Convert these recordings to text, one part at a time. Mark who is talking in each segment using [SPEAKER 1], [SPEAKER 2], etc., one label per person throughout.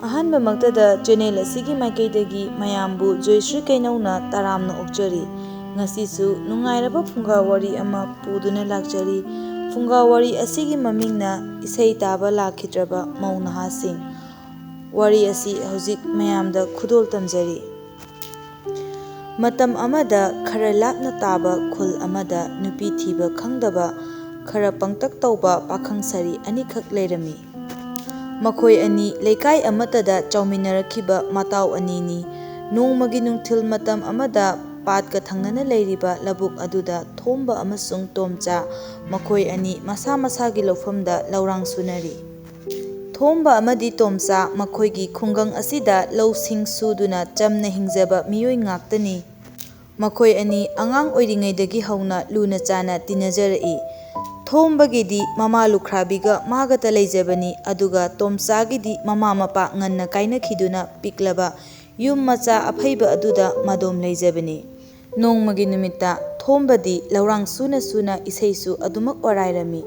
[SPEAKER 1] ꯑꯍꯥꯟꯕꯃꯛꯇꯗ channel ꯑꯁꯤꯒꯤ ꯃꯥꯏꯀꯩꯗꯒꯤ ꯃꯌꯥꯝꯕꯨ ꯖꯣꯏꯁ꯭ꯔꯤ ꯀꯩꯅꯧꯅ ꯇꯔꯥꯝꯅ ꯑꯣꯛꯆꯔꯤ꯫ ꯉꯁꯤꯁꯨ ꯅꯨꯡꯉꯥꯏꯔꯕ ꯐꯨꯡꯒꯥꯋꯥꯔꯤ ꯑꯃ ꯄꯨꯗꯨꯅ ꯂꯥꯛꯆꯔꯤ꯫ ꯐꯨꯡꯒꯥꯋꯥꯔꯤ ꯑꯁꯤꯒꯤ ꯃꯃꯤꯡꯅ ꯏꯁꯩ ꯇꯥꯕ ꯂꯥꯛꯈꯤꯗ꯭ꯔꯕ ꯃꯧ ꯅꯍꯥꯁꯤꯡ꯫ ꯋꯥꯔꯤ ꯑꯁꯤ ꯍꯧꯖꯤꯛ ꯃꯌꯥꯝꯗ ꯈꯨꯗꯣꯜ ꯇꯝꯖꯔꯤ꯫ ꯃꯇꯝ ꯑꯃꯗ ꯈꯔ ꯂꯥꯞꯅ ꯇꯥꯕ ꯈꯨꯜ ꯑꯃꯗ ꯅꯨꯄꯤ ꯊꯤꯕ ꯈꯪꯗꯕ ꯈꯔ ꯄꯪꯇꯛ ꯇꯧꯕ ꯄꯥꯈꯪ ꯁꯥꯔꯤ ꯑꯅꯤꯈꯛ ꯂꯩꯔꯝꯃꯤ꯫ ꯃꯈꯣꯏ ꯑꯅꯤ ꯂꯩꯀꯥꯏ ꯑꯃꯠꯇꯗ ꯆꯥꯎꯃꯤꯟꯅꯔꯛꯈꯤꯕ ꯃꯇꯥꯎ ꯑꯅꯤꯅꯤ꯫ ꯅꯣꯡꯃꯒꯤ ꯅꯨꯡꯊꯤꯜ ꯃꯇꯝ ꯑꯃꯗ ꯄꯥꯠꯀ ꯊꯪꯅꯅ ꯂꯩꯔꯤꯕ ꯂꯧꯕꯨꯛ ꯑꯗꯨꯗ ꯊꯣꯝꯕ ꯑꯃꯁꯨꯡ ꯇꯣꯝꯆꯥ ꯃꯈꯣꯏ ꯑꯅꯤ ꯃꯁꯥ ꯃꯁꯥꯒꯤ ꯂꯧꯐꯝꯗ ꯂꯧꯔꯥꯡ ꯁꯨꯅꯔꯤ꯫ ꯊꯣꯝꯕ ꯑꯃꯗꯤ ꯇꯣꯝꯆꯥ ꯃꯈꯣꯏꯒꯤ ꯈꯨꯡꯒꯪ ꯑꯁꯤꯗ ꯂꯧꯁꯤꯡ ꯁꯨꯗꯨꯅ ꯆꯝꯅ ꯍꯤꯡꯖꯕ ꯃꯤꯑꯣꯏ ꯉꯥꯛꯇꯅꯤ꯫ ꯃꯈꯣꯏ ꯑꯅꯤ ꯑꯉꯥꯡ ꯑꯣꯏꯔꯤꯉꯩꯗꯒꯤ ꯍꯧꯅ ꯂꯨꯅ ꯆꯥꯟꯅ ꯇꯤꯟꯅꯖꯔꯛꯏ꯫ ꯊꯣꯝꯕꯒꯤꯗꯤ ꯃꯃꯥ ꯂꯨꯈ꯭ꯔꯥꯕꯤꯒ ꯃꯥꯒꯇ ꯂꯩꯖꯕꯅꯤ, ꯑꯗꯨꯒ ꯇꯣꯝꯆꯥꯒꯤꯗꯤ ꯃꯃꯥ ꯃꯄꯥ ꯉꯟꯅ ꯀꯥꯏꯅꯈꯤꯗꯨꯅ ꯄꯤꯛꯂꯕ ꯌꯨꯝ ꯃꯆꯥ ꯑꯐꯩꯕ ꯑꯗꯨꯗ ꯃꯗꯣꯝ ꯂꯩꯖꯕꯅꯤ꯫ ꯅꯣꯡꯃꯒꯤ ꯅꯨꯃꯤꯠꯇ ꯊꯣꯝꯕꯗꯤ ꯂꯧꯔꯥꯡ ꯁꯨꯅ ꯁꯨꯅ ꯏꯁꯩꯁꯨ ꯑꯗꯨꯃꯛ ꯑꯣꯔꯥꯏꯔꯝꯃꯤ꯫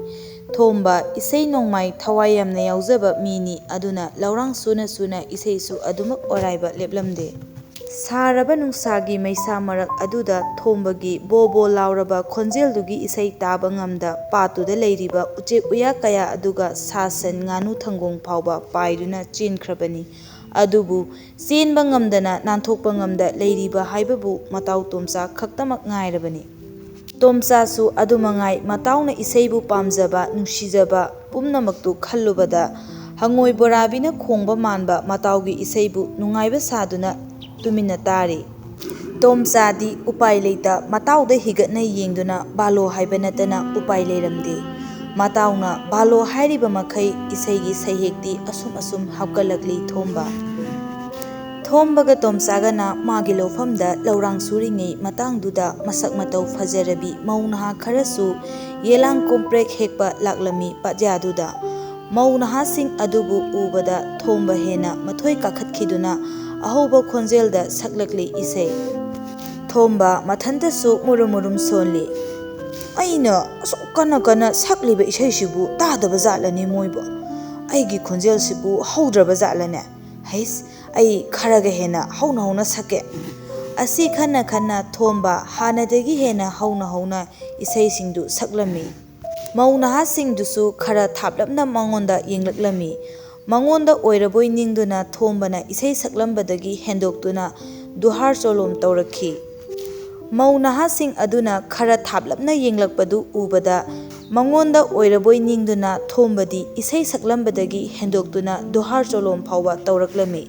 [SPEAKER 1] ꯊꯣꯝꯕ ꯏꯁꯩ ꯅꯣꯡꯃꯥꯏ ꯊꯋꯥꯏ ꯌꯥꯝꯅ ꯌꯥꯎꯖꯕ ꯃꯤꯅꯤ, ꯑꯗꯨꯅ ꯂꯧꯔꯥꯡ ꯁꯨꯅ ꯁꯨꯅ ꯏꯁꯩꯁꯨ ꯑꯗꯨꯃꯛ ꯑꯣꯔꯥꯏꯕ ꯂꯦꯞꯂꯝꯗꯦ꯫ ꯁꯥꯔꯕ ꯅꯨꯡꯁꯥꯒꯤ ꯃꯩꯁꯥ ꯃꯔꯛ ꯑꯗꯨꯗ ꯊꯣꯝꯕꯒꯤ ꯕꯣ ꯕꯣ ꯂꯥꯎꯔꯕ ꯈꯣꯟꯖꯦꯜꯗꯨꯒꯤ ꯏꯁꯩ ꯇꯥꯕ ꯉꯝꯗ ꯄꯥꯠꯇꯨꯗ ꯂꯩꯔꯤꯕ ꯎꯆꯦꯛ ꯎꯌꯥ ꯀꯌꯥ ꯑꯗꯨꯒ ꯁꯥ ꯁꯟ ꯉꯥꯅꯨ ꯊꯪꯒꯣꯡ ꯐꯥꯎꯕ ꯄꯥꯏꯗꯨꯅ ꯆꯦꯟꯈ꯭ꯔꯕꯅꯤ꯫ ꯑꯗꯨꯕꯨ ꯆꯦꯟꯕ ꯉꯝꯗꯅ ꯅꯥꯟꯊꯣꯛꯄ ꯉꯝꯗ ꯂꯩꯔꯤꯕ ꯍꯥꯏꯕꯕꯨ ꯃꯇꯥꯎ ꯇꯣꯝꯆꯥ ꯈꯛꯇꯃꯛ ꯉꯥꯏꯔꯕꯅꯤ꯫ ꯇꯣꯝꯆꯥꯁꯨ ꯑꯗꯨꯃꯉꯥꯏ ꯃꯇꯥꯎꯅ ꯏꯁꯩꯕꯨ ꯄꯥꯝꯖꯕ ꯅꯨꯡꯁꯤꯖꯕ ꯄꯨꯝꯅꯃꯛꯇꯨ ꯈꯜꯂꯨꯕꯗ ꯍꯉꯣꯏ ꯕꯣꯔꯥꯕꯤꯅ ꯈꯣꯡꯕ ꯃꯥꯟꯕ ꯃꯇꯥꯎꯒꯤ ꯏꯁꯩꯕꯨ ꯅꯨꯡꯉꯥꯏꯕ ꯁꯥꯗꯨꯅ ꯇꯨꯃꯤꯟꯅ ꯇꯥꯔꯤ꯫ ꯇꯣꯝꯆꯥꯗꯤ ꯎꯄꯥꯏ ꯂꯩꯇ ꯃꯇꯥꯎꯗ ꯍꯤꯒꯠꯅ ꯌꯦꯡꯗꯨꯅ ꯕꯥꯂꯣ ꯍꯥꯏꯕ ꯅꯠꯇꯅ ꯎꯄꯥꯏ ꯂꯩꯔꯝꯗꯦ꯫ ꯃꯇꯥꯎꯅ ꯕꯥꯂꯣ ꯍꯥꯏꯔꯤꯕ ꯃꯈꯩ ꯏꯁꯩꯒꯤ ꯁꯩꯍꯦꯛꯇꯤ ꯑꯁꯨꯝ ꯑꯁꯨꯝ ꯍꯥꯞꯀꯠꯂꯛꯂꯤ꯫ ꯊꯣꯝꯕꯒ ꯇꯣꯝꯆꯥꯒꯅ ꯃꯥꯒꯤ ꯂꯧꯐꯝꯗ ꯂꯧꯔꯥꯡ ꯁꯨꯔꯤꯉꯩ ꯃꯇꯥꯡꯗꯨꯗ ꯃꯁꯛ ꯃꯇꯧ ꯐꯖꯔꯕꯤ ꯃꯧ ꯅꯍꯥ ꯈꯔꯁꯨ ꯌꯦꯂꯥꯡ ꯀꯣꯝꯄ꯭ꯔꯦꯛ ꯍꯦꯛꯄ ꯂꯥꯛꯂꯝꯃꯤ ꯄꯥꯠꯌꯥꯗꯨꯗ꯫ ꯃꯧ ꯅꯍꯥꯁꯤꯡ ꯑꯗꯨꯕꯨ ꯎꯕꯗ ꯊꯣꯝꯕ ꯍꯦꯟꯅ ꯃꯊꯣꯏ ꯀꯥꯈꯠꯈꯤꯗꯨꯅ ꯑꯍꯧꯕ ꯈꯣꯟꯖꯦꯜꯗ ꯁꯛꯂꯛꯂꯤ ꯏꯁꯩ꯫ ꯊꯣꯝꯕ ꯃꯊꯟꯇꯁꯨ ꯃꯨꯔꯨꯝ ꯃꯨꯔꯨꯝ ꯁꯣꯜꯂꯤ꯫ ꯑꯩꯅ ꯑꯁꯨꯛ ꯀꯟꯅ ꯀꯟꯅ ꯁꯛꯂꯤꯕ ꯏꯁꯩꯁꯤꯕꯨ ꯇꯥꯗꯕ ꯖꯥꯠꯂꯅꯦ ꯃꯣꯏꯕꯨ? ꯑꯩꯒꯤ ꯈꯣꯟꯖꯦꯜꯁꯤꯕꯨ ꯍꯧꯗ꯭ꯔꯕ ꯖꯥꯠꯂꯅꯦ? ꯍꯩꯁ, ꯑꯩ ꯈꯔꯒ ꯍꯦꯟꯅ ꯍꯧꯅ ꯍꯧꯅ ꯁꯛꯀꯦ꯫ ꯑꯁꯤ ꯈꯟꯅ ꯈꯟꯅ ꯊꯣꯝꯕ ꯍꯥꯟꯅꯗꯒꯤ ꯍꯦꯟꯅ ꯍꯧꯅ ꯍꯧꯅ ꯏꯁꯩꯁꯤꯡꯗꯨ ꯁꯛꯂꯝꯃꯤ꯫ ꯃꯧ ꯅꯍꯥꯁꯤꯡꯗꯨꯁꯨ ꯈꯔ ꯊꯥꯞꯂꯞꯅ ꯃꯉꯣꯟꯗ ꯌꯦꯡꯂꯛꯂꯝꯃꯤ꯫ ꯃꯉꯣꯟꯗ ꯑꯣꯏꯔꯕꯣꯏ ꯅꯤꯡꯗꯨꯅ ꯊꯣꯝꯕꯅ ꯏꯁꯩ ꯁꯛꯂꯝꯕꯗꯒꯤ ꯍꯦꯟꯗꯣꯛꯇꯨꯅ ꯗꯨꯍꯥꯔ ꯆꯣꯂꯣꯝ ꯇꯧꯔꯛꯈꯤ꯫ ꯃꯧ ꯅꯍꯥꯁꯤꯡ ꯑꯗꯨꯅ ꯈꯔ ꯊꯥꯞꯂꯞꯅ ꯌꯦꯡꯂꯛꯄꯗꯨ ꯎꯕꯗ ꯃꯉꯣꯟꯗ ꯑꯣꯏꯔꯕꯣꯏ ꯅꯤꯡꯗꯨꯅ ꯊꯣꯝꯕꯗꯤ ꯏꯁꯩ ꯁꯛꯂꯝꯕꯗꯒꯤ ꯍꯦꯟꯗꯣꯛꯇꯨꯅ ꯗꯨꯍꯥꯔ ꯆꯣꯂꯣꯝ ꯐꯥꯎꯕ ꯇꯧꯔꯛꯂꯝꯃꯤ꯫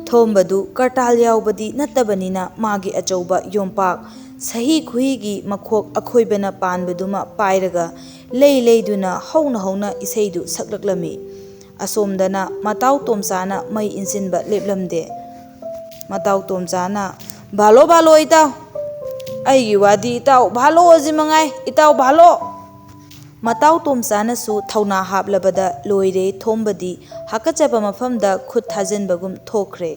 [SPEAKER 1] ꯊꯣꯝꯕꯗꯨ ꯀꯔꯇꯥꯜ ꯌꯥꯎꯕꯗꯤ ꯅꯠꯇꯕꯅꯤꯅ ꯃꯥꯒꯤ ꯑꯆꯧꯕ ꯌꯣꯝꯄꯥꯛ ꯁꯍꯤ ꯈꯨꯍꯤꯒꯤ ꯃꯈꯣꯛ ꯑꯈꯣꯏꯕꯅ ꯄꯥꯟꯕꯗꯨꯃ ꯄꯥꯏꯔꯒ ꯂꯩ ꯂꯩꯗꯨꯅ ꯍꯧꯅ ꯍꯧꯅ ꯏꯁꯩꯗꯨ ꯁꯛꯂꯛꯂꯝꯃꯤ꯫ ꯑꯁꯣꯝꯗꯅ ꯃꯇꯥꯎ ꯇꯣꯝꯆꯥꯅ ꯃꯩ ꯏꯟꯁꯤꯟꯕ ꯂꯦꯞꯂꯝꯗꯦ꯫ ꯃꯇꯥꯎ ꯇꯣꯝꯆꯥꯅ "ꯚꯥꯂꯣ ꯚꯥꯂꯣ ꯏꯇꯥꯎ, ꯑꯩꯒꯤ ꯋꯥꯗꯤ ꯏꯇꯥꯎ ꯚꯥꯂꯣ ꯑꯁꯤ ꯃꯉꯥꯏ, ꯏꯇꯥꯎ ꯚꯥꯂꯣ"꯫ ꯃꯇꯥꯎ ꯇꯣꯝꯆꯥꯅꯁꯨ ꯊꯧꯅꯥ ꯍꯥꯞꯂꯕꯗ ꯂꯣꯏꯔꯦ ꯊꯣꯝꯕꯗꯤ ꯍꯥꯀꯠꯆꯕ ꯃꯐꯝꯗ ꯈꯨꯠ ꯊꯥꯖꯤꯟꯕꯒꯨꯝ ꯊꯣꯛꯈ꯭ꯔꯦ꯫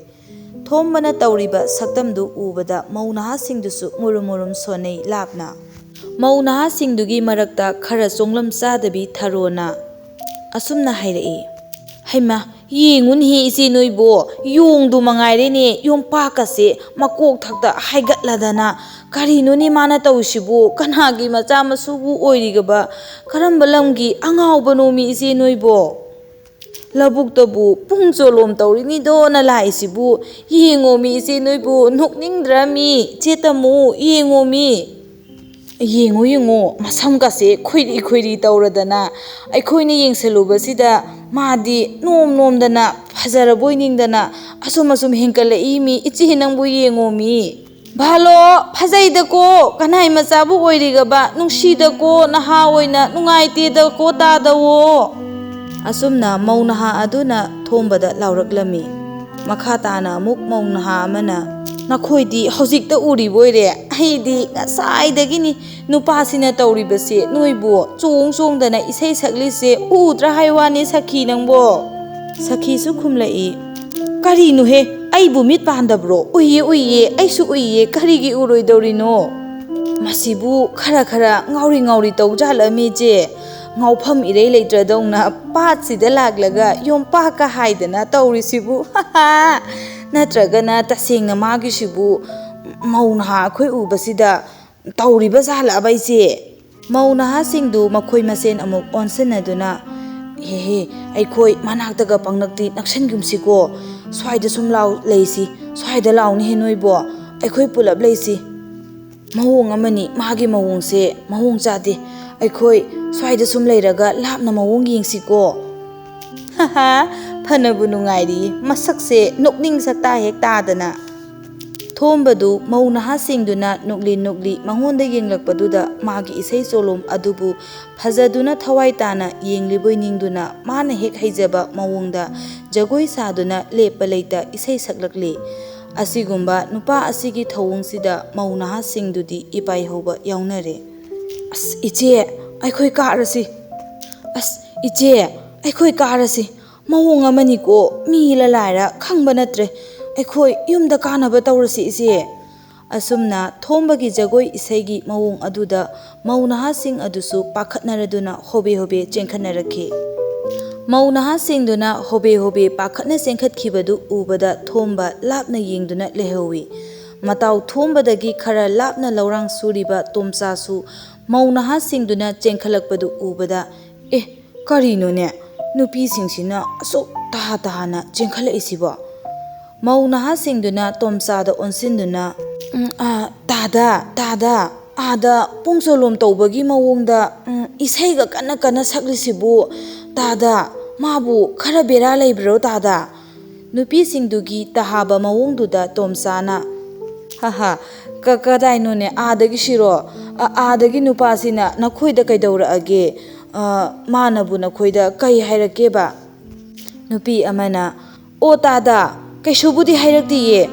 [SPEAKER 1] ꯊꯣꯝꯕꯅ ꯇꯧꯔꯤꯕ ꯁꯛꯇꯝꯗꯨ ꯎꯕꯗ ꯃꯧ ꯅꯍꯥꯁꯤꯡꯗꯨꯁꯨ ꯃꯨꯔꯨꯝ ꯃꯨꯔꯨꯝ ꯁꯣꯟꯅꯩ ꯂꯥꯞꯅ꯫ ꯃꯧ ꯅꯍꯥꯁꯤꯡꯗꯨꯒꯤ ꯃꯔꯛꯇ ꯈꯔ ꯆꯣꯡꯂꯝ ꯆꯥꯗꯕꯤ ꯊꯔꯣꯅ ꯑꯁꯨꯝꯅ ꯍꯥꯏꯔꯛꯏ: "ꯍꯩꯃꯥ, ꯌꯦꯡꯉꯨꯅꯦꯍꯦ ꯏꯆꯦ ꯅꯣꯏꯕꯣ, ꯌꯣꯡꯗꯨ ꯃꯉꯥꯏꯔꯦꯅꯦ ꯌꯣꯝꯄꯥꯛꯀꯁꯦ ꯃꯀꯣꯛ ꯊꯛꯇ ꯍꯥꯏꯒꯠꯂꯗꯅ, ꯀꯔꯤꯅꯣꯅꯦ ꯃꯥꯅ ꯇꯧꯔꯤꯁꯤꯕꯨ? ꯀꯅꯥꯒꯤ ꯃꯆꯥ ꯃꯁꯨꯕꯨ ꯑꯣꯏꯔꯤꯒꯕ? ꯀꯔꯝꯕ ꯂꯝꯒꯤ ꯑꯉꯥꯎꯕꯅꯣꯃꯤ ꯏꯆꯦ ꯅꯣꯏꯕꯣ? ꯂꯧꯕꯨꯛꯇꯕꯨ ꯄꯨꯡ ꯆꯣꯂꯣꯝ ꯇꯧꯔꯤꯅꯤꯗꯣꯅ ꯂꯥꯛꯏꯁꯤꯕꯨ? ꯌꯦꯡꯉꯣꯃꯤ ꯏꯆꯦ ꯅꯣꯏꯕꯨ, ꯅꯣꯛꯅꯤꯡꯗ꯭ꯔꯃꯤ? ꯆꯦ ꯇꯃꯨ, ꯌꯦꯡꯉꯣꯃꯤ, ꯌꯦꯡꯉꯣ ꯌꯦꯡꯉꯣ, ꯃꯁꯝꯒꯁꯦ ꯈꯨꯏꯔꯤ ꯈꯨꯏꯔꯤ ꯇꯧꯔꯗꯅ ꯑꯩꯈꯣꯏꯅ ꯌꯦꯡꯁꯜꯂꯨꯕꯁꯤꯗ ꯃꯥꯗꯤ ꯅꯣꯝ ꯅꯣꯝꯗꯅ ꯐꯖꯔꯕꯣꯏ ꯅꯤꯡꯗꯅ ꯑꯁꯨꯝ ꯑꯁꯨꯝ ꯍꯦꯟꯀꯠꯂꯛꯏꯃꯤ ꯏꯆꯦ ꯅꯪꯕꯨ ꯌꯦꯡꯉꯣꯃꯤ꯫ ꯚꯥꯂꯣ, ꯐꯖꯩꯗꯀꯣ, ꯀꯅꯥꯏ ꯃꯆꯥꯕꯨ ꯑꯣꯏꯔꯤꯒꯕ? ꯅꯨꯡꯁꯤꯗꯀꯣ, ꯅꯍꯥ ꯑꯣꯏꯅ ꯅꯨꯡꯉꯥꯏꯇꯦꯗꯀꯣ ꯇꯥꯗꯋꯣ"꯫ ꯑꯁꯨꯝꯅ ꯃꯧ ꯅꯍꯥ ꯑꯗꯨꯅ ꯊꯣꯝꯕꯗ ꯂꯥꯎꯔꯛꯂꯝꯃꯤ꯫ ꯃꯈꯥ ꯇꯥꯅ ꯑꯃꯨꯛ ꯃꯧ ꯅꯍꯥ ꯑꯃꯅ "ꯅꯈꯣꯏꯗꯤ ꯍꯧꯖꯤꯛꯇ ꯎꯔꯤꯕꯣꯏꯔꯦ? ꯑꯩꯗꯤ ꯉꯁꯥꯏꯗꯒꯤꯅꯤ ꯅꯨꯄꯥꯁꯤꯅ ꯇꯧꯔꯤꯕꯁꯦ ꯅꯣꯏꯕꯨ ꯆꯣꯡ ꯆꯣꯡꯗꯅ ꯏꯁꯩ ꯁꯛꯂꯤꯁꯦ ꯎꯗ꯭ꯔꯥ ꯍꯥꯏꯋꯥꯅꯤ ꯁꯈꯤ ꯅꯪꯕꯣ"꯫ ꯁꯈꯤꯁꯨ ꯈꯨꯝꯂꯛꯏ: "ꯀꯔꯤꯅꯣꯍꯦ, ꯑꯩꯕꯨ ꯃꯤꯠ ꯄꯥꯟꯗꯕ꯭ꯔꯣ? ꯎꯏꯌꯦ ꯎꯏꯌꯦ, ꯑꯩꯁꯨ ꯎꯏꯌꯦ, ꯀꯔꯤꯒꯤ ꯎꯔꯣꯏꯗꯧꯔꯤꯅꯣ? ꯃꯁꯤꯕꯨ ꯈꯔ ꯈꯔ ꯉꯥꯎꯔꯤ ꯉꯥꯎꯔꯤ ꯇꯧꯖꯥꯠꯂꯃꯤ ꯏꯆꯦ? ꯉꯥꯎꯐꯝ ꯏꯔꯩ ꯂꯩꯇ꯭ꯔꯗꯧꯅ ꯄꯥꯠꯁꯤꯗ ꯂꯥꯛꯂꯒ ꯌꯣꯝꯄꯥꯛꯀ ꯍꯥꯏꯗꯅ ꯇꯧꯔꯤꯁꯤꯕꯨ ꯅꯠꯇ꯭ꯔꯒꯅ ꯇꯁꯦꯡꯅ ꯃꯥꯒꯤꯁꯤꯕꯨ ꯃꯧ ꯅꯍꯥ ꯑꯩꯈꯣꯏ ꯎꯕꯁꯤꯗ ꯇꯧꯔꯤꯕ ꯖꯥꯠꯂꯕ ꯏꯆꯦ? ꯃꯧ ꯅꯍꯥꯁꯤꯡꯗꯨ ꯃꯈꯣꯏ ꯃꯁꯦꯟ ꯑꯃꯨꯛ ꯑꯣꯟꯁꯤꯟꯅꯗꯨꯅ ꯍꯦꯍꯦ ꯑꯩꯈꯣꯏ ꯃꯅꯥꯛꯇꯒ ꯄꯪꯂꯛꯇꯤ ꯅꯛꯁꯟꯒꯨꯝꯁꯤꯀꯣ, ꯁ꯭ꯋꯥꯏꯗ ꯁꯨꯝ ꯂꯩꯁꯤ, ꯁ꯭ꯋꯥꯏꯗ ꯂꯥꯎꯅꯤꯍꯦ ꯅꯣꯏꯕꯣ, ꯑꯩꯈꯣꯏ ꯄꯨꯂꯞ ꯂꯩꯁꯤ, ꯃꯑꯣꯡ ꯑꯃꯅꯤ ꯃꯥꯒꯤ ꯃꯑꯣꯡꯁꯦ ꯃꯑꯣꯡ ꯆꯥꯗꯦ, ꯑꯩꯈꯣꯏ ꯁ꯭ꯋꯥꯏꯗ ꯁꯨꯝ ꯂꯩꯔꯒ ꯂꯥꯞꯅ ꯃꯑꯣꯡ ꯌꯦꯡꯁꯤꯀꯣ. ꯐꯅꯕꯨ ꯅꯨꯡꯉꯥꯏꯔꯤ ꯃꯁꯛꯁꯦ ꯅꯣꯛꯅꯤꯡ ꯁꯛꯇꯥ ꯍꯦꯛ ꯇꯥꯗꯅ. ꯊꯣꯝꯕꯗꯨ ꯃꯧ ꯅꯍꯥꯁꯤꯡꯗꯨꯅ ꯅꯣꯛꯂꯤ ꯃꯉꯣꯟꯗ ꯌꯦꯡꯂꯛꯄꯗꯨꯗ ꯃꯥꯒꯤ ꯏꯁꯩ ꯆꯣꯂꯣꯝ ꯑꯗꯨꯕꯨ ꯐꯖꯗꯨꯅ ꯊꯋꯥꯏ ꯇꯥꯅ ꯌꯦꯡꯂꯤꯕꯣꯏ ꯅꯤꯡꯗꯨꯅ ꯃꯥꯅ ꯍꯦꯛ ꯍꯩꯖꯕ ꯃꯑꯣꯡꯗ ꯖꯒꯣꯏ ꯁꯥꯗꯨꯅ ꯂꯦꯞꯄ ꯂꯩꯇ ꯏꯁꯩ ꯁꯛꯂꯛꯂꯤ. ꯑꯁꯤꯒꯨꯝꯕ ꯅꯨꯄꯥ ꯑꯁꯤꯒꯤ ꯊꯧꯑꯣꯡꯁꯤꯗ ꯃꯧ ꯅꯍꯥꯁꯤꯡꯗꯨꯗꯤ ꯏꯄꯥꯏ ꯍꯧꯕ ꯌꯥꯎꯅꯔꯦ. ꯑꯁ ꯏꯆꯦ ꯑꯩꯈꯣꯏ ꯀꯥꯔꯁꯤ, ꯑꯁ ꯏꯆꯦ ꯑꯩꯈꯣꯏ ꯀꯥꯔꯁꯤ, ꯃꯑꯣꯡ ꯑꯃꯅꯤꯀꯣ, ꯃꯤꯂ ꯂꯥꯏꯔ ꯈꯪꯕ ꯅꯠꯇ꯭ꯔꯦ, ꯑꯩꯈꯣꯏ ꯌꯨꯝꯗ ꯀꯥꯅꯕ ꯇꯧꯔꯁꯤ ꯏꯆꯦ. ꯑꯁꯨꯝꯅ ꯊꯣꯝꯕꯒꯤ ꯖꯒꯣꯏ ꯏꯁꯩꯒꯤ ꯃꯑꯣꯡ ꯑꯗꯨꯗ ꯃꯧ ꯅꯍꯥꯁꯤꯡ ꯑꯗꯨꯁꯨ ꯄꯥꯈꯠꯅꯔꯗꯨꯅ ꯍꯣꯕꯦ ꯍꯣꯕꯦ ꯆꯦꯟꯈꯠꯅꯔꯛꯈꯤ. ꯃꯧ ꯅꯍꯥꯁꯤꯡꯗꯨꯅ ꯍꯣꯕꯦ ꯍꯣꯕꯦ ꯄꯥꯈꯠꯅ ꯆꯦꯟꯈꯠꯈꯤꯕꯗꯨ ꯎꯕꯗ ꯊꯣꯝꯕ ꯂꯥꯞꯅ ꯌꯦꯡꯗꯨꯅ ꯂꯩꯍꯧꯏ. ꯃꯇꯥꯎ ꯊꯣꯝꯕꯗꯒꯤ ꯈꯔ ꯂꯥꯞꯅ ꯂꯧꯔꯥꯡ ꯁꯨꯔꯤꯕ ꯇꯣꯝꯆꯥꯁꯨ ꯃꯧ ꯅꯍꯥꯁꯤꯡꯗꯨꯅ ꯆꯦꯟꯈꯠꯂꯛꯄꯗꯨ ꯎꯕꯗ ꯀꯔꯤꯅꯣꯅꯦ ꯅꯨꯄꯤꯁꯤꯡꯁꯤꯅ ꯑꯁꯨꯛ ꯇꯍꯥꯅ ꯆꯦꯟꯈꯠꯂꯛꯏꯁꯤꯕꯣ? ꯃꯧ ꯅꯍꯥꯁꯤꯡꯗꯨꯅ ꯇꯣꯝꯆꯥꯗ ꯑꯣꯟꯁꯤꯟꯗꯨꯅ ꯇꯥꯗ ꯑꯥꯗ ꯄꯨꯡ ꯆꯣꯂꯣꯝ ꯇꯧꯕꯒꯤ ꯃꯑꯣꯡꯗ ꯏꯁꯩꯒ ꯀꯟꯅ ꯁꯛꯂꯤꯁꯤꯕꯨ ꯇꯥꯗ, ꯃꯥꯕꯨ ꯈꯔ ꯕꯦꯔꯥ ꯂꯩꯕ꯭ꯔꯣ ꯇꯥꯗ? ꯅꯨꯄꯤꯁꯤꯡꯗꯨꯒꯤ ꯇꯍꯥꯕ ꯃꯑꯣꯡꯗꯨꯗ ꯇꯣꯝꯆꯥꯅ ꯀꯗꯥꯏꯅꯣꯅꯦ ꯑꯥꯗꯒꯤꯁꯤꯔꯣ? ꯑꯥꯗꯒꯤ ꯅꯨꯄꯥꯁꯤꯅ ꯅꯈꯣꯏꯗ ꯀꯩꯗꯧꯔꯛꯑꯒꯦ? ꯃꯥꯅꯕꯨ ꯅꯈꯣꯏꯗ ꯀꯩ ꯍꯥꯏꯔꯛꯀꯦꯕ? ꯅꯨꯄꯤ ꯑꯃꯅ ꯑꯣ ꯇꯥꯗ ꯀꯩꯁꯨꯕꯨꯗꯤ ꯍꯥꯏꯔꯛꯇꯤꯌꯦ,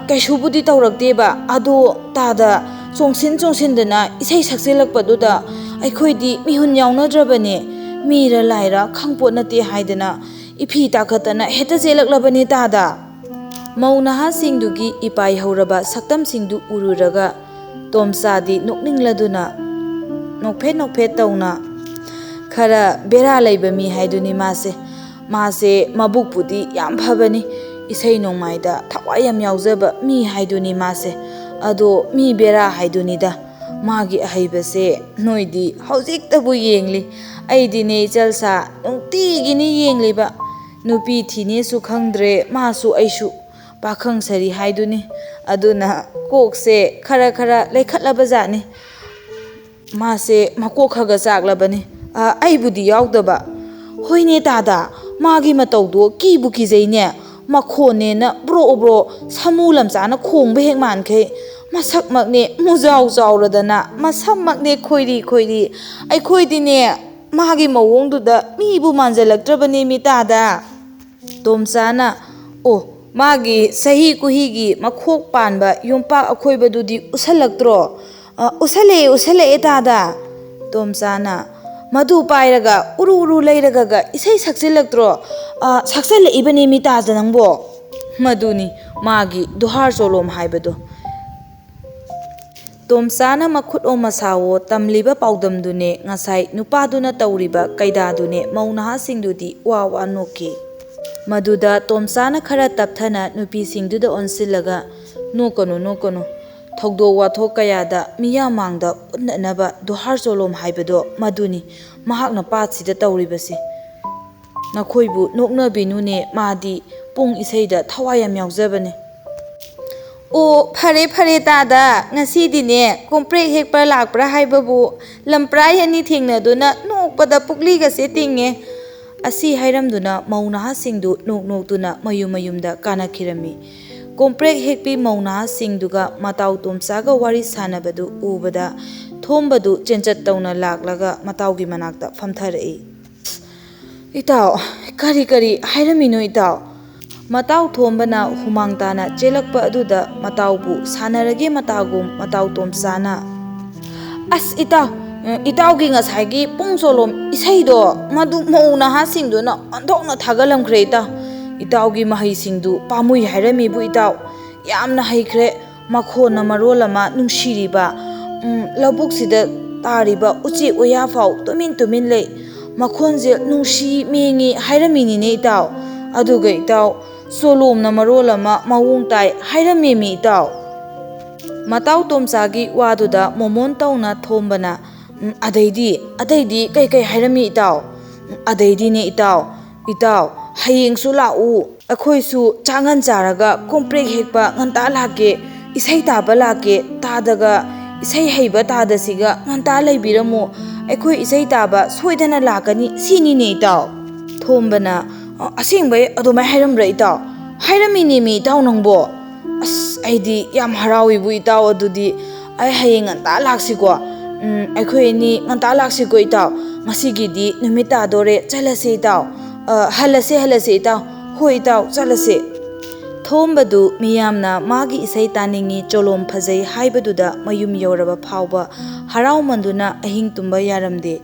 [SPEAKER 1] ꯀꯩꯁꯨꯕꯨꯗꯤ ꯇꯧꯔꯛꯇꯦꯕ, ꯑꯗꯣ ꯇꯥꯗ ꯆꯣꯡꯁꯤꯟꯗꯅ ꯏꯁꯩ ꯁꯛꯆꯤꯜꯂꯛꯄꯗꯨꯗ ꯑꯩꯈꯣꯏꯗꯤ ꯃꯤꯍꯨꯟ ꯌꯥꯎꯅꯗ꯭ꯔꯕꯅꯦ, ꯃꯤꯔ ꯂꯥꯏꯔ ꯈꯪꯄꯣꯠ ꯅꯠꯇꯦ ꯍꯥꯏꯗꯅ ꯏꯐꯤ ꯇꯥꯈꯠꯇꯅ ꯍꯦꯛꯇ ꯆꯦꯜꯂꯛꯂꯕꯅꯦ ꯇꯥꯗ. ꯃꯧ ꯅꯍꯥꯁꯤꯡꯗꯨꯒꯤ ꯏꯄꯥꯏ ꯍꯧꯔꯕ ꯁꯛꯇꯝꯁꯤꯡꯗꯨ ꯎꯔꯨꯔꯒ ꯇꯣꯝꯆꯥꯗꯤ ꯅꯣꯛꯅꯤꯡꯂꯗꯨꯅ ꯅꯣꯛꯐꯦꯠ ꯇꯧꯅ ꯈꯔ ꯕꯦꯔꯥ ꯂꯩꯕ ꯃꯤ ꯍꯥꯏꯗꯨꯅꯤ ꯃꯥꯁꯦ ꯃꯕꯨꯛꯄꯨꯗꯤ ꯌꯥꯝ ꯐꯕꯅꯤ, ꯏꯁꯩ ꯅꯣꯡꯃꯥꯏꯗ ꯊꯋꯥꯏ ꯌꯥꯝ ꯌꯥꯎꯖꯕ ꯃꯤ ꯍꯥꯏꯗꯨꯅꯤ ꯃꯥꯁꯦ, ꯑꯗꯣ ꯃꯤ ꯕꯦꯔꯥ ꯍꯥꯏꯗꯨꯅꯤꯗ. ꯃꯥꯒꯤ ꯑꯍꯩꯕꯁꯦ ꯅꯣꯏꯗꯤ ꯍꯧꯖꯤꯛꯇꯕꯨ ꯌꯦꯡꯂꯤ, ꯑꯩꯗꯤꯅꯦ ꯏꯆꯜꯁꯥ ꯅꯨꯡꯇꯤꯒꯤꯅꯤ ꯌꯦꯡꯂꯤꯕ, ꯅꯨꯄꯤ ꯊꯤꯅꯦꯁꯨ ꯈꯪꯗ꯭ರೆ ꯃꯥꯁꯨ ꯑꯩꯁꯨ ꯄꯥꯈꯪ ꯁꯔꯤ ꯍꯥꯏꯗꯨꯅꯤ, ꯑꯗꯨꯅ ꯀꯣꯛꯁꯦ ꯈꯔ ꯂꯩꯈꯠꯂꯕ ꯖꯥꯠꯅꯤ, ꯃꯥꯁꯦ ꯃꯀꯣꯛ ꯈꯔ ꯆꯥꯛꯂꯕꯅꯤ, ꯑꯩꯕꯨꯗꯤ ꯌꯥꯎꯗꯕ. ꯍꯣꯏꯅꯦ ꯇꯥꯗ, ꯃꯥꯒꯤ ꯃꯇꯧꯗꯣ ꯀꯤꯕꯨ ꯀꯤꯖꯩꯅꯦ, ꯃꯈꯣꯟꯅꯦꯅ ꯕ꯭ꯔꯣ ꯁꯥꯃꯨ ꯂꯝꯆꯥꯅ ꯈꯣꯡꯕ ꯍꯦꯛ ꯃꯥꯟꯈꯩ, ꯃꯁꯛꯃꯛꯅꯦ ꯃꯨꯖꯥꯎ ꯆꯥꯎꯔꯗꯅ, ꯃꯁꯝꯃꯛꯅꯦ ꯈꯣꯏꯔꯤ, ꯑꯩꯈꯣꯏꯗꯤꯅꯦ ꯃꯥꯒꯤ ꯃꯑꯣꯡꯗꯨꯗ ꯃꯤꯕꯨ ꯃꯥꯟꯖꯜꯂꯛꯇ꯭ꯔꯕꯅꯦ ꯃꯤ ꯇꯥꯗ. ꯇꯣꯝꯆꯥꯅ ꯃꯥꯒꯤ ꯆꯍꯤ ꯀꯨꯍꯤꯒꯤ ꯃꯈꯣꯛ ꯄꯥꯟꯕ ꯌꯣꯝꯄꯥꯛ ꯑꯈꯣꯏꯕꯗꯨꯗꯤ ꯎꯁꯜꯂꯛꯇ꯭ꯔꯣ? ꯎꯁꯜꯂꯛꯑꯦ ꯇꯥꯗ. ꯇꯣꯝꯆꯥꯅ ꯃꯗꯨ ꯄꯥꯏꯔꯒ ꯎꯔꯨ ꯂꯩꯔꯒ ꯏꯁꯩ ꯁꯛꯆꯤꯜꯂꯛꯇ꯭ꯔꯣ? ꯁꯛꯆꯤꯜꯂꯛꯏꯕꯅꯦ ꯃꯤ ꯇꯥꯗ ꯅꯪꯕꯣ, ꯃꯗꯨꯅꯤ ꯃꯥꯒꯤ ꯗꯨꯍꯥꯔ ꯆꯣꯂꯣꯝ ꯍꯥꯏꯕꯗꯣ. ꯇꯣꯝꯆꯥꯅ ꯃꯈꯨꯠꯑꯣ ꯃꯁꯥꯋꯣ ꯇꯝꯂꯤꯕ ꯄꯥꯎꯗꯝꯗꯨꯅꯦ ꯉꯁꯥꯏ ꯅꯨꯄꯥꯗꯨꯅ ꯇꯧꯔꯤꯕ ꯀꯩꯗꯥꯗꯨꯅꯦ ꯃꯧ ꯅꯍꯥꯁꯤꯡꯗꯨꯗꯤ ꯋꯥ ꯅꯣꯛꯈꯤ. ꯃꯗꯨꯗ ꯇꯣꯝꯆꯥꯅ ꯈꯔ ꯇꯞꯊꯅ ꯅꯨꯄꯤꯁꯤꯡꯗꯨꯗ ꯑꯣꯟꯁꯤꯜꯂꯒ ꯅꯣꯛꯀꯅꯨ, ꯊꯧꯗꯣꯛ ꯋꯥꯊꯣꯛ ꯀꯌꯥꯗ ꯃꯤꯌꯥꯝ ꯃꯥꯡꯗ ꯎꯠꯅꯅꯕ ꯗꯨꯍꯥꯔ ꯆꯣꯂꯣꯝ ꯍꯥꯏꯕꯗꯣ ꯃꯗꯨꯅꯤ ꯃꯍꯥꯛꯅ ꯄꯥꯠꯁꯤꯗ ꯇꯧꯔꯤꯕꯁꯤ. ꯅꯈꯣꯏꯕꯨ ꯅꯣꯛꯅꯕꯤꯅꯨꯅꯦ, ꯃꯥꯗꯤ ꯄꯨꯡ ꯏꯁꯩꯗ ꯊꯋꯥꯏ ꯌꯥꯝ ꯌꯥꯎꯖꯕꯅꯦ. ꯑꯣ ꯐꯔꯦ ꯇꯥꯗ, ꯉꯁꯤꯗꯤꯅꯦ ꯀꯣꯝꯄ꯭ꯔꯦꯛ ꯍꯦꯛꯄ ꯂꯥꯛꯄ꯭ꯔꯥ ꯍꯥꯏꯕꯕꯨ ꯂꯝꯄ꯭ꯔꯥꯏ ꯑꯅꯤ ꯊꯦꯡꯅꯗꯨꯅ ꯅꯣꯛꯄꯗ ꯄꯨꯛꯂꯤꯒꯁꯦ ꯇꯤꯡꯉꯦ. ꯑꯁꯤ ꯍꯥꯏꯔꯝꯗꯨꯅ ꯃꯧ ꯅꯍꯥꯁꯤꯡꯗꯨ ꯅꯣꯛꯇꯨꯅ ꯃꯌꯨꯝꯗ ꯀꯥꯅꯈꯤꯔꯝꯃꯤ. ꯀꯣꯝꯄ꯭ꯔꯦꯛ ꯍꯦꯛꯄꯤ ꯃꯧ ꯅꯍꯥꯁꯤꯡꯗꯨꯒ ꯃꯇꯥꯎ ꯇꯣꯝꯆꯥꯒ ꯋꯥꯔꯤ ꯁꯥꯟꯅꯕꯗꯨ ꯎꯕꯗ ꯊꯣꯝꯕꯗꯨ ꯆꯦꯟꯆꯠ ꯇꯧꯅ ꯂꯥꯛꯂꯒ ꯃꯇꯥꯎꯒꯤ ꯃꯅꯥꯛꯇ ꯐꯝꯊꯔꯛꯏ. ꯏꯇꯥꯎ, ꯀꯔꯤ ꯍꯥꯏꯔꯝꯃꯤꯅꯣ ꯏꯇꯥꯎ? ꯃꯇꯥꯎ ꯊꯣꯝꯕꯅ ꯍꯨꯃꯥꯡ ꯇꯥꯅ ꯆꯦꯜꯂꯛꯄ ꯑꯗꯨꯗ ꯃꯇꯥꯎꯕꯨ ꯁꯥꯟꯅꯔꯒꯦ ꯃꯇꯥꯒꯨꯝ ꯃꯇꯥꯎ ꯇꯣꯝꯆꯥꯅ ꯑꯁ ꯏꯇꯥꯎꯒꯤ ꯉꯁꯥꯏꯒꯤ ꯄꯨꯡ ꯆꯣꯂꯣꯝ ꯏꯁꯩꯗꯣ ꯃꯗꯨ ꯃꯧ ꯅꯍꯥꯁꯤꯡꯗꯨꯅ ꯑꯣꯟꯊꯣꯛꯅ ꯊꯥꯒꯠꯂꯝꯈ꯭ꯔꯦ ꯏꯇꯥꯎꯒꯤ ꯃꯍꯩꯁꯤꯡꯗꯨ ꯄꯥꯝꯃꯨꯏ ꯍꯥꯏꯔꯝꯃꯤꯕꯨ ꯏꯇꯥꯎ, ꯌꯥꯝꯅ ꯍꯩꯈ꯭ꯔꯦ, ꯃꯈꯣꯟꯅ ꯃꯔꯣꯜ ꯑꯃ ꯅꯨꯡꯁꯤꯔꯤꯕ, ꯂꯧꯕꯨꯛꯁꯤꯗ ꯇꯥꯔꯤꯕ ꯎꯆꯦꯛ ꯋꯥꯌꯥ ꯐꯥꯎ ꯇꯨꯃꯤꯟ ꯂꯩ ꯃꯈꯣꯟꯁꯦ ꯅꯨꯡꯁꯤ ꯃꯦꯡꯉꯤ ꯍꯥꯏꯔꯝꯃꯤꯅꯤꯅꯦ ꯏꯇꯥꯎ ꯑꯗꯨꯒ ꯏꯇꯥꯎ ꯆꯣꯂꯣꯝꯅ ꯃꯔꯣꯜ ꯑꯃ ꯃꯑꯣꯡ ꯇꯥꯏ ꯍꯥꯏꯔꯝꯃꯤꯃꯤ ꯏꯇꯥꯎ ꯃꯇꯥꯎ ꯇꯣꯝꯆꯥꯒꯤ ꯋꯥꯗꯨꯗ ꯃꯣꯃꯣꯟ ꯇꯧꯅ ꯊꯣꯝꯕꯅ ꯑꯇꯩꯗꯤ ꯀꯩ ꯍꯥꯏꯔꯝꯃꯤ ꯏꯇꯥꯎ ꯑꯗꯩꯗꯤꯅꯦ ꯏꯇꯥꯎ ꯍꯌꯦꯡꯁꯨ ꯂꯥꯛꯎ ꯑꯩꯈꯣꯏꯁꯨ ꯆꯥꯉꯟ ꯆꯥꯔꯒ ꯀꯣꯝꯄ꯭ꯔꯦꯛ ꯍꯦꯛꯄ ꯉꯟꯇꯥ ꯂꯥꯛꯀꯦ ꯏꯁꯩ ꯇꯥꯕ ꯂꯥꯛꯀꯦ ꯇꯥꯗꯒ ꯏꯁꯩ ꯍꯩꯕ ꯇꯥꯗꯁꯤꯒ ꯉꯟꯇꯥ ꯂꯩꯕꯤꯔꯝꯃꯨ ꯑꯩꯈꯣꯏ ꯏꯁꯩ ꯇꯥꯕ ꯁꯣꯏꯗꯅ ꯂꯥꯛꯀꯅꯤ ꯁꯤꯅꯤꯅꯦ ꯏꯇꯥꯎ ꯊꯣꯝꯕꯅ ꯑꯁꯦꯡꯕꯩ ꯑꯗꯨꯃꯥꯏ ꯍꯥꯏꯔꯝꯕ꯭ꯔꯥ ꯏꯇꯥꯎ ꯍꯥꯏꯔꯝꯃꯤꯅꯦꯃꯤ ꯏꯇꯥꯎ ꯅꯪꯕꯣ ꯑꯁ ꯑꯩꯗꯤ ꯌꯥꯝ ꯍꯔꯥꯎꯏꯕꯨ ꯏꯇꯥꯎ ꯑꯗꯨꯗꯤ ꯑꯩ ꯍꯌꯦꯡ ꯉꯟꯇꯥ ꯂꯥꯛꯁꯤꯀꯣ ꯑꯩꯈꯣꯏ ꯑꯅꯤ ꯉꯟꯇꯥ ꯂꯥꯛꯁꯤꯀꯣ ꯏꯇꯥꯎ ꯉꯁꯤꯒꯤꯗꯤ ꯅꯨꯃꯤꯠ ꯇꯥꯗꯣꯔꯦ ꯆꯠꯂꯁꯦ ꯏꯇꯥꯎ ꯍꯜꯂꯁꯦ ꯏꯇꯥꯎ ꯍꯣꯏ ꯏꯇꯥꯎ ꯆꯠꯂꯁꯦ ꯊꯣꯝꯕꯗꯨ ꯃꯤꯌꯥꯝꯅ ꯃꯥꯒꯤ ꯏꯁꯩ ꯇꯥꯅꯤꯡꯉꯤ ꯆꯣꯂꯣꯝ ꯐꯖꯩ ꯍꯥꯏꯕꯗꯨꯗ ꯃꯌꯨꯝ ꯌꯧꯔꯕ ꯐꯥꯎꯕ ꯍꯔꯥꯎꯃꯟꯗꯨꯅ ꯑꯍꯤꯡ ꯇꯨꯝꯕ ꯌꯥꯔꯝꯗꯦ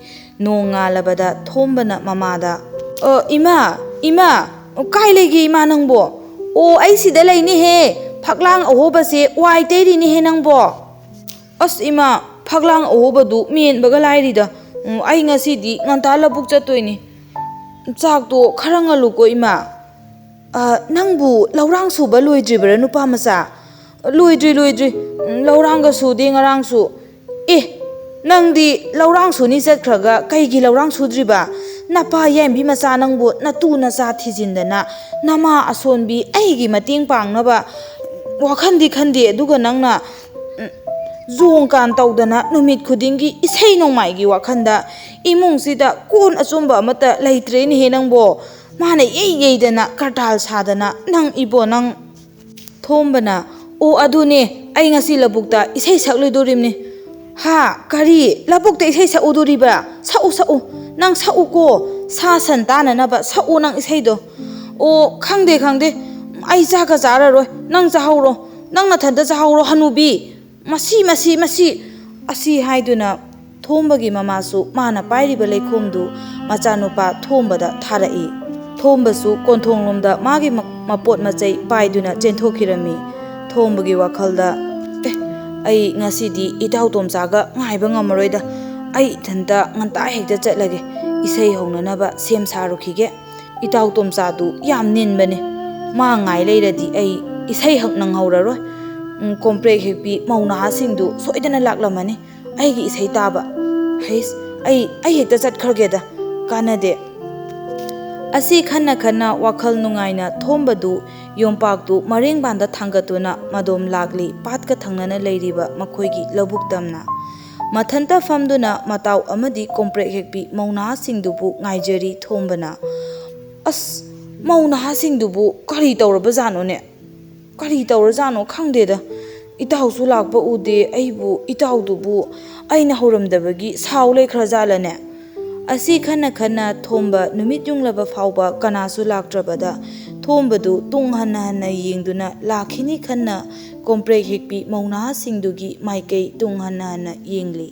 [SPEAKER 1] ꯅꯣꯡ ꯉꯥꯜꯂꯕꯗ ꯊꯣꯝꯕꯅ ꯃꯃꯥꯗ ꯏꯃꯥ ꯀꯥꯏ ꯂꯩꯒꯦ ꯏꯃꯥ ꯅꯪꯕꯣ ꯑꯣ ꯑꯩ ꯁꯤꯗ ꯂꯩꯅꯦꯍꯦ ꯐꯛꯂꯥꯡ ꯑꯍꯣꯕꯁꯦ ꯋꯥꯏ ꯇꯩꯔꯤꯅꯦꯍꯦ ꯅꯪꯕꯣ ꯑꯁ ꯏꯃꯥ ꯐꯛꯂꯥꯡ ꯑꯍꯣꯕꯗꯨ ꯃꯦꯟꯕꯒ ꯂꯥꯏꯔꯤꯗ ꯑꯩ ꯉꯁꯤꯗꯤ ꯉꯟꯇꯥ ꯂꯧꯕꯨꯛ ꯆꯠꯇꯣꯏꯅꯤ ꯆꯥꯛꯇꯣ ꯈꯔ ꯉꯜꯂꯨꯀꯣ ꯏꯃꯥ ꯅꯪꯕꯨ ꯂꯧꯔꯥꯡ ꯁꯨꯕ ꯂꯣꯏꯗ꯭ꯔꯤꯕ꯭ꯔꯥ ꯅꯨꯄꯥ ꯃꯆꯥ ꯂꯣꯏꯗ꯭ꯔꯤ ꯂꯧꯔꯥꯡꯒ ꯁꯨꯗꯦ ꯉꯔꯥꯡꯁꯨ ꯅꯪꯗꯤ ꯂꯧꯔꯥꯡ ꯁꯨꯅꯤ ꯆꯠꯈ꯭ꯔꯒ ꯀꯩꯒꯤ ꯂꯧꯔꯥꯡ ꯁꯨꯗ꯭ꯔꯤꯕ ꯅꯄꯥ ꯌꯥꯏꯝꯕꯤ ꯃꯆꯥ ꯅꯪꯕꯨ ꯅꯇꯨ ꯅꯆꯥ ꯊꯤꯖꯤꯟꯗꯅ ꯅꯃꯥ ꯑꯁꯣꯟꯕꯤ ꯑꯩꯒꯤ ꯃꯇꯦꯡ ꯄꯥꯡꯅꯕ ꯋꯥꯈꯟꯗꯤ ꯈꯟꯗꯦ ꯑꯗꯨꯒ ꯅꯪꯅ ꯖꯣꯡ ꯀꯥꯟ ꯇꯧꯗꯅ ꯅꯨꯃꯤꯠ ꯈꯨꯗꯤꯡꯒꯤ ꯏꯁꯩ ꯅꯣꯡꯃꯥꯏꯒꯤ ꯋꯥꯈꯟꯗ ꯏꯃꯨꯡꯁꯤꯗ ꯀꯣꯟ ꯑꯆꯨꯝꯕ ꯑꯃꯠꯇ ꯂꯩꯇ꯭ꯔꯦꯅꯦꯍꯦ ꯅꯪꯕꯣ ꯃꯥꯅ ꯌꯩꯗꯅ ꯀꯔꯇꯥꯜ ꯁꯥꯗꯅ ꯅꯪ ꯊꯣꯝꯕꯅ ꯑꯣ ꯑꯗꯨꯅꯦ ꯑꯩ ꯉꯁꯤ ꯂꯧꯕꯨꯛꯇ ꯏꯁꯩ ꯁꯛꯂꯨꯗꯣꯔꯤꯕꯅꯤ ꯀꯔꯤ ꯂꯧꯕꯨꯛꯇ ꯏꯁꯩ ꯁꯛꯎꯗꯣꯔꯤꯕ ꯁꯛꯎ ꯅꯪ ꯁꯛꯎꯀꯣ ꯁꯥ ꯁꯟ ꯇꯥꯅꯅꯕ ꯁꯛꯎ ꯅꯪ ꯏꯁꯩꯗꯣ ꯑꯣ ꯈꯪꯗꯦ ꯑꯩ ꯆꯥꯛꯀ ꯆꯥꯔꯔꯣꯏ ꯅꯪ ꯆꯥꯍꯧꯔꯣ ꯅꯪ ꯅꯊꯟꯇ ꯆꯥꯍꯧꯔꯣ ꯍꯅꯨꯕꯤ ꯑꯁꯤ ꯍꯥꯏꯗꯨꯅ ꯊꯣꯝꯕꯒꯤ ꯃꯃꯥꯁꯨ ꯃꯥꯅ ꯄꯥꯏꯔꯤꯕ ꯂꯩꯈꯣꯝꯗꯨ ꯃꯆꯥꯅꯨꯄꯥ ꯊꯣꯝꯕꯗ ꯊꯥꯔꯛꯏ ꯊꯣꯝꯕꯁꯨ ꯀꯣꯟꯊꯣꯡꯂꯣꯝꯗ ꯃꯥꯒꯤ ꯃꯄꯣꯠ ꯃꯆꯩ ꯄꯥꯏꯗꯨꯅ ꯆꯦꯟꯊꯣꯛꯈꯤꯔꯝꯃꯤ ꯊꯣꯝꯕꯒꯤ ꯋꯥꯈꯜꯗ ꯑꯩ ꯉꯁꯤꯗꯤ ꯏꯇꯥꯎ ꯇꯣꯝꯆꯥꯒ ꯉꯥꯏꯕ ꯉꯝꯃꯔꯣꯏꯗ ꯑꯩ ꯏꯊꯟꯇ ꯉꯟꯇꯥ ꯍꯦꯛꯇ ꯆꯠꯂꯒꯦ ꯏꯁꯩ ꯍꯧꯅꯅꯕ ꯁꯦꯝ ꯁꯥꯔꯨꯈꯤꯒꯦ ꯏꯇꯥꯎ ꯇꯣꯝꯆꯥꯗꯨ ꯌꯥꯝ ꯅꯤꯟꯕꯅꯦ ꯃꯥ ꯉꯥꯏ ꯂꯩꯔꯗꯤ ꯑꯩ ꯏꯁꯩ ꯍꯛ ꯅꯪꯍꯧꯔꯔꯣꯏ ꯀꯣꯝꯄ꯭ꯔꯦꯛ ꯍꯦꯛꯄꯤ ꯃꯧ ꯅꯍꯥꯁꯤꯡꯗꯨ ꯁꯣꯏꯗꯅ ꯂꯥꯛꯂꯝꯃꯅꯤ ꯑꯩꯒꯤ ꯏꯁꯩ ꯇꯥꯕ ꯑꯩ ꯍꯦꯛꯇ ꯆꯠꯈ꯭ꯔꯒꯦꯗ ꯀꯥꯟꯅꯗꯦ ꯑꯁꯤ ꯈꯟꯅ ꯋꯥꯈꯜ ꯅꯨꯡꯉꯥꯏꯅ ꯊꯣꯝꯕꯗꯨ ꯌꯣꯝꯄꯥꯛꯇꯨ ꯃꯔꯦꯡꯕꯥꯟꯗ ꯊꯥꯡꯒꯠꯇꯨꯅ ꯃꯗꯣꯝ ꯂꯥꯛꯂꯤ ꯄꯥꯠꯀ ꯊꯪꯅꯅ ꯂꯩꯔꯤꯕ ꯃꯈꯣꯏꯒꯤ ꯂꯧꯕꯨꯛ ꯇꯝꯅ ꯃꯊꯟꯇ ꯐꯝꯗꯨꯅ ꯃꯇꯥꯎ ꯑꯃꯗꯤ ꯀꯣꯝꯄ꯭ꯔꯦꯛ ꯍꯦꯛꯄꯤ ꯃꯧ ꯅꯍꯥꯁꯤꯡꯗꯨꯕꯨ ꯉꯥꯏꯖꯔꯤ ꯊꯣꯝꯕꯅ ꯑꯁ ꯃꯧ ꯅꯍꯥꯁꯤꯡꯗꯨꯕꯨ ꯀꯔꯤ ꯇꯧꯔꯖꯥꯠꯅꯣ ꯈꯪꯗꯦꯗ ꯏꯇꯥꯎꯁꯨ ꯂꯥꯛꯄ ꯎꯗꯦ ꯏꯇꯥꯎꯗꯨꯕꯨ ꯑꯩꯅ ꯍꯧꯔꯝꯗꯕꯒꯤ ꯁꯥꯎ ꯂꯩꯈ꯭ꯔꯖꯥꯠꯂꯅꯦ ꯑꯁꯤ ꯈꯟꯅ ꯊꯣꯝꯕ ꯅꯨꯃꯤꯠ ꯌꯨꯡꯂꯕ ꯐꯥꯎꯕ ꯀꯅꯥꯁꯨ ꯂꯥꯛꯇ꯭ꯔꯕꯗ ꯊꯣꯝꯕꯗꯨ ꯇꯨꯡ ꯍꯟꯅ ꯌꯦꯡꯗꯨꯅ ꯂꯥꯛꯈꯤꯅꯤ ꯈꯟꯅ ꯀꯣꯝꯄ꯭ꯔꯦꯛ ꯍꯦꯛꯄꯤ ꯃꯧ ꯅꯍꯥꯁꯤꯡꯗꯨꯒꯤ ꯃꯥꯏꯀꯩ ꯇꯨꯡ ꯍꯟꯅ ꯌꯦꯡꯂꯤ